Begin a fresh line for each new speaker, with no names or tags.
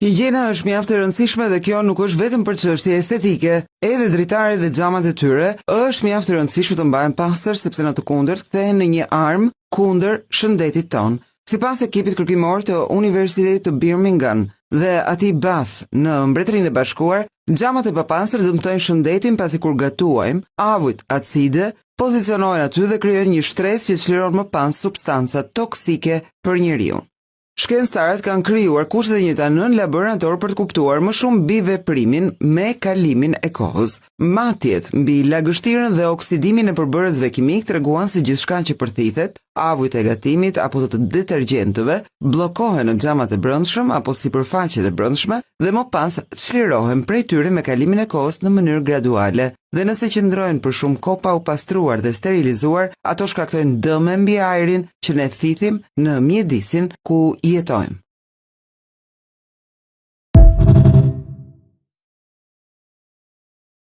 Higjiena është mjaft e rëndësishme dhe kjo nuk është vetëm për çështje estetike, edhe dritaret dhe xhamat e tyre është mjaft e rëndësishme të mbahen pastër sepse në të kundërt kthehen në një armë kundër shëndetit ton. Sipas ekipit kërkimor të Universitetit të Birmingham dhe atij Bath në Mbretërinë e Bashkuar, xhamat e papastër dëmtojnë shëndetin pasi kur gatuajmë, avujt acide pozicionohen aty dhe krijojnë një shtres që çliron më pas substanca toksike për njeriu. Shkencëtarët kanë krijuar kushte të njëjta në laborator për të kuptuar më shumë mbi veprimin me kalimin e kohës. Matjet mbi lagështirën dhe oksidimin e përbërësve kimik treguan se gjithçka që përthithet, avujt e gatimit apo të detergjentëve bllokohen në xhamat e brendshëm apo sipërfaqet e brendshme dhe më pas çlirohen prej tyre me kalimin e kohës në mënyrë graduale. Dhe nëse qëndrojnë për shumë kohë pa u pastruar dhe sterilizuar, ato shkaktojnë dëme mbi ajrin që ne thithim në mjedisin ku jetojmë.